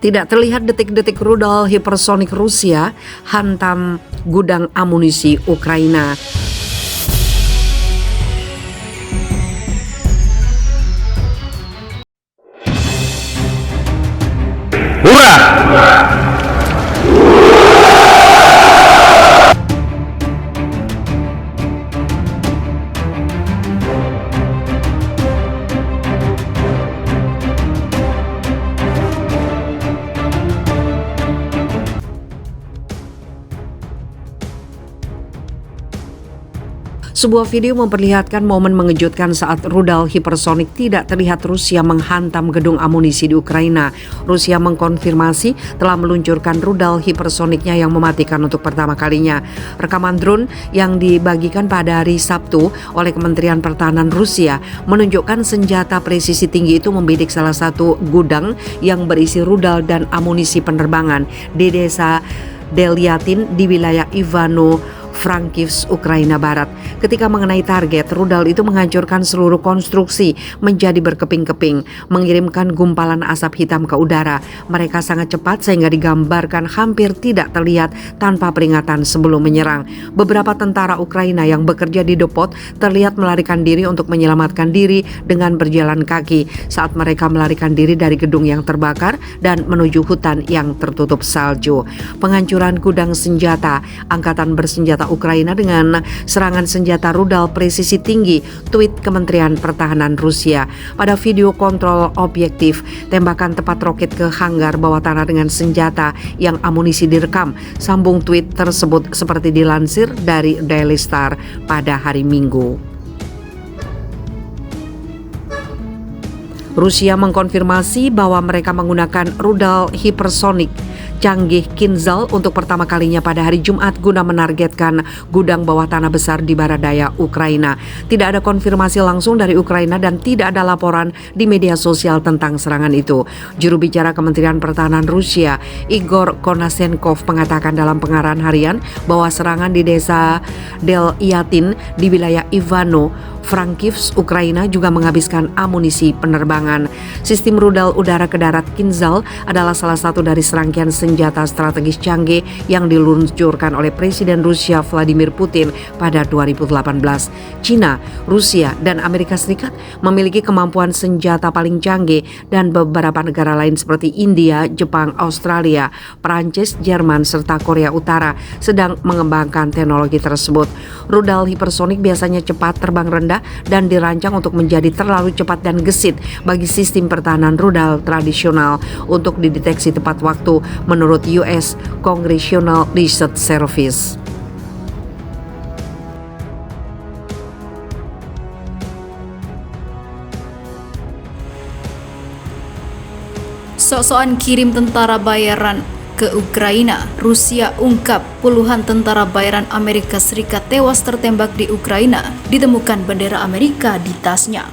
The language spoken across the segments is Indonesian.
Tidak terlihat detik-detik rudal hipersonik Rusia hantam gudang amunisi Ukraina. Hurrah! Sebuah video memperlihatkan momen mengejutkan saat rudal hipersonik tidak terlihat Rusia menghantam gedung amunisi di Ukraina. Rusia mengkonfirmasi telah meluncurkan rudal hipersoniknya yang mematikan untuk pertama kalinya. Rekaman drone yang dibagikan pada hari Sabtu oleh Kementerian Pertahanan Rusia menunjukkan senjata presisi tinggi itu membidik salah satu gudang yang berisi rudal dan amunisi penerbangan di desa Delyatin di wilayah Ivano-Frankivsk, Ukraina Barat. Ketika mengenai target, rudal itu menghancurkan seluruh konstruksi menjadi berkeping-keping, mengirimkan gumpalan asap hitam ke udara. Mereka sangat cepat sehingga digambarkan hampir tidak terlihat tanpa peringatan sebelum menyerang. Beberapa tentara Ukraina yang bekerja di depot terlihat melarikan diri untuk menyelamatkan diri dengan berjalan kaki saat mereka melarikan diri dari gedung yang terbakar dan menuju hutan yang tertutup salju. Penghancuran gudang senjata Angkatan Bersenjata Ukraina dengan serangan senjata rudal presisi tinggi, tweet Kementerian Pertahanan Rusia. Pada video kontrol objektif, tembakan tepat roket ke hanggar bawah tanah dengan senjata yang amunisi direkam. Sambung tweet tersebut seperti dilansir dari Daily Star pada hari Minggu. Rusia mengkonfirmasi bahwa mereka menggunakan rudal hipersonik canggih Kinzhal untuk pertama kalinya pada hari Jumat guna menargetkan gudang bawah tanah besar di barat daya Ukraina. Tidak ada konfirmasi langsung dari Ukraina dan tidak ada laporan di media sosial tentang serangan itu. Juru bicara Kementerian Pertahanan Rusia, Igor Konashenkov, mengatakan dalam pengarahan harian bahwa serangan di desa Delyatin di wilayah Ivano-Frankivsk, Ukraina juga menghabiskan amunisi penerbangan. Sistem rudal udara ke darat Kinzhal adalah salah satu dari serangkaian senjata strategis canggih yang diluncurkan oleh Presiden Rusia Vladimir Putin pada 2018. China, Rusia, dan Amerika Serikat memiliki kemampuan senjata paling canggih dan beberapa negara lain seperti India, Jepang, Australia, Perancis, Jerman, serta Korea Utara sedang mengembangkan teknologi tersebut. Rudal hipersonik biasanya cepat, terbang rendah, dan dirancang untuk menjadi terlalu cepat dan gesit bagi sistem pertahanan rudal tradisional untuk dideteksi tepat waktu menurut US Congressional Research Service. Sok-sokan kirim tentara bayaran ke Ukraina. Rusia ungkap puluhan tentara bayaran Amerika Serikat tewas tertembak di Ukraina, ditemukan bendera Amerika di tasnya.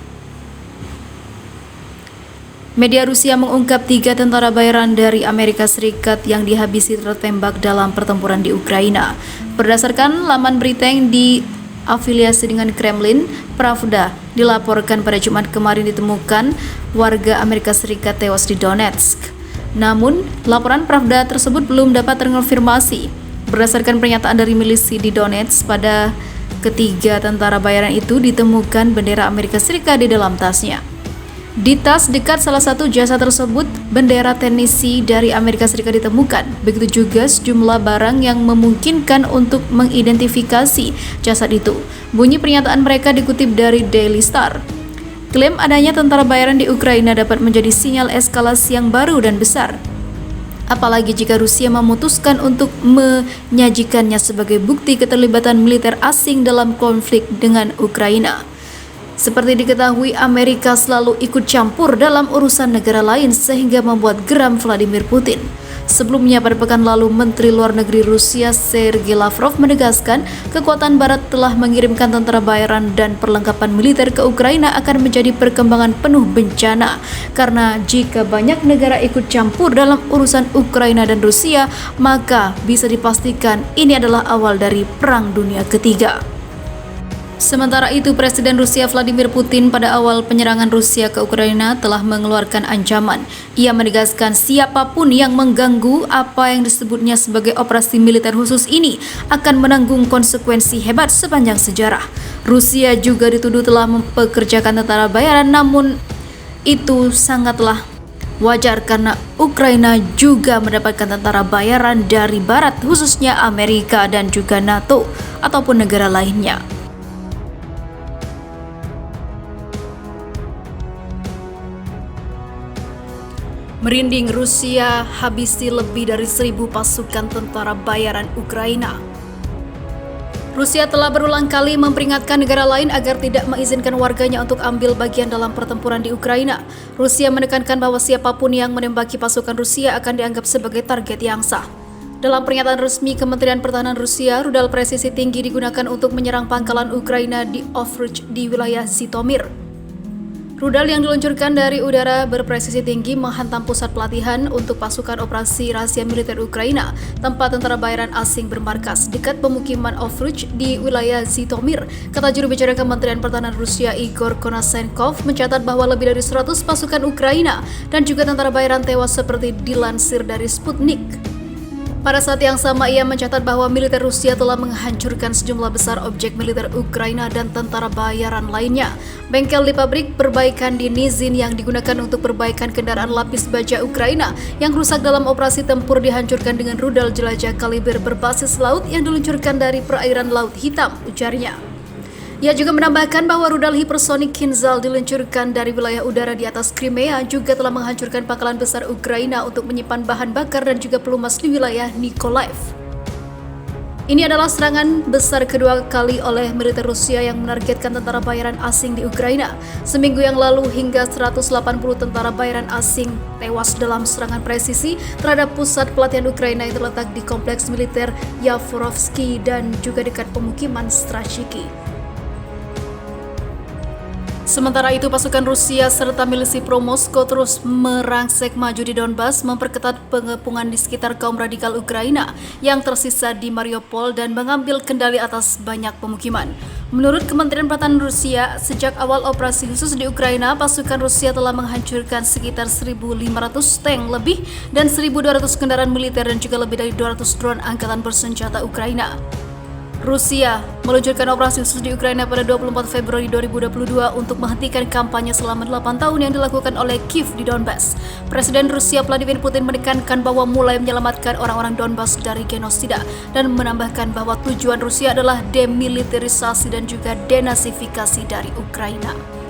Media Rusia mengungkap 3 tentara bayaran dari Amerika Serikat yang dihabisi tertembak dalam pertempuran di Ukraina. Berdasarkan laman berita yang diafiliasi dengan Kremlin, Pravda dilaporkan pada Jumat kemarin ditemukan warga Amerika Serikat tewas di Donetsk. Namun, laporan Pravda tersebut belum dapat terkonfirmasi. Berdasarkan pernyataan dari milisi di Donetsk, pada ketiga tentara bayaran itu ditemukan bendera Amerika Serikat di dalam tasnya. Di tas dekat salah satu jasad tersebut, bendera Tennessee dari Amerika Serikat ditemukan. Begitu juga sejumlah barang yang memungkinkan untuk mengidentifikasi jasad itu. Bunyi pernyataan mereka dikutip dari Daily Star. Klaim adanya tentara bayaran di Ukraina dapat menjadi sinyal eskalasi yang baru dan besar. Apalagi jika Rusia memutuskan untuk menyajikannya sebagai bukti keterlibatan militer asing dalam konflik dengan Ukraina. Seperti diketahui, Amerika selalu ikut campur dalam urusan negara lain sehingga membuat geram Vladimir Putin. Sebelumnya pada pekan lalu, Menteri Luar Negeri Rusia Sergei Lavrov menegaskan kekuatan Barat telah mengirimkan tentara bayaran dan perlengkapan militer ke Ukraina akan menjadi perkembangan penuh bencana. Karena jika banyak negara ikut campur dalam urusan Ukraina dan Rusia, maka bisa dipastikan ini adalah awal dari Perang Dunia Ketiga. Sementara itu, Presiden Rusia Vladimir Putin pada awal penyerangan Rusia ke Ukraina telah mengeluarkan ancaman. Ia menegaskan siapapun yang mengganggu apa yang disebutnya sebagai operasi militer khusus ini akan menanggung konsekuensi hebat sepanjang sejarah. Rusia juga dituduh telah mempekerjakan tentara bayaran, namun itu sangatlah wajar karena Ukraina juga mendapatkan tentara bayaran dari Barat, khususnya Amerika dan juga NATO ataupun negara lainnya. Merinding, Rusia habisi lebih dari 1.000 pasukan tentara bayaran Ukraina. Rusia telah berulang kali memperingatkan negara lain agar tidak mengizinkan warganya untuk ambil bagian dalam pertempuran di Ukraina. Rusia menekankan bahwa siapapun yang menembaki pasukan Rusia akan dianggap sebagai target yang sah. Dalam pernyataan resmi Kementerian Pertahanan Rusia, rudal presisi tinggi digunakan untuk menyerang pangkalan Ukraina di Ovruch di wilayah Zhytomyr. Rudal yang diluncurkan dari udara berpresisi tinggi menghantam pusat pelatihan untuk pasukan operasi rahasia militer Ukraina, tempat tentara bayaran asing bermarkas dekat pemukiman Ovruch di wilayah Zhytomyr. Kata juru bicara Kementerian Pertahanan Rusia Igor Konashenkov mencatat bahwa lebih dari 100 pasukan Ukraina dan juga tentara bayaran tewas seperti dilansir dari Sputnik. Pada saat yang sama, ia mencatat bahwa militer Rusia telah menghancurkan sejumlah besar objek militer Ukraina dan tentara bayaran lainnya. Bengkel di pabrik perbaikan di Nizhyn yang digunakan untuk perbaikan kendaraan lapis baja Ukraina yang rusak dalam operasi tempur dihancurkan dengan rudal jelajah kaliber berbasis laut yang diluncurkan dari perairan Laut Hitam, ujarnya. Ia juga menambahkan bahwa rudal hipersonik Kinzhal diluncurkan dari wilayah udara di atas Crimea juga telah menghancurkan pangkalan besar Ukraina untuk menyimpan bahan bakar dan juga pelumas di wilayah Mykolaiv. Ini adalah serangan besar kedua kali oleh militer Rusia yang menargetkan tentara bayaran asing di Ukraina. Seminggu yang lalu hingga 180 tentara bayaran asing tewas dalam serangan presisi terhadap pusat pelatihan Ukraina yang terletak di kompleks militer Yavorovsky dan juga dekat pemukiman Strashiki. Sementara itu, pasukan Rusia serta milisi pro-Moskow terus merangsek maju di Donbas, memperketat pengepungan di sekitar kaum radikal Ukraina yang tersisa di Mariupol dan mengambil kendali atas banyak pemukiman. Menurut Kementerian Pertahanan Rusia, sejak awal operasi khusus di Ukraina, pasukan Rusia telah menghancurkan sekitar 1.500 tank lebih dan 1.200 kendaraan militer dan juga lebih dari 200 drone angkatan bersenjata Ukraina. Rusia meluncurkan operasi khusus di Ukraina pada 24 Februari 2022 untuk menghentikan kampanye selama 8 tahun yang dilakukan oleh Kiev di Donbas. Presiden Rusia Vladimir Putin menekankan bahwa mulai menyelamatkan orang-orang Donbas dari genosida dan menambahkan bahwa tujuan Rusia adalah demilitarisasi dan juga denasifikasi dari Ukraina.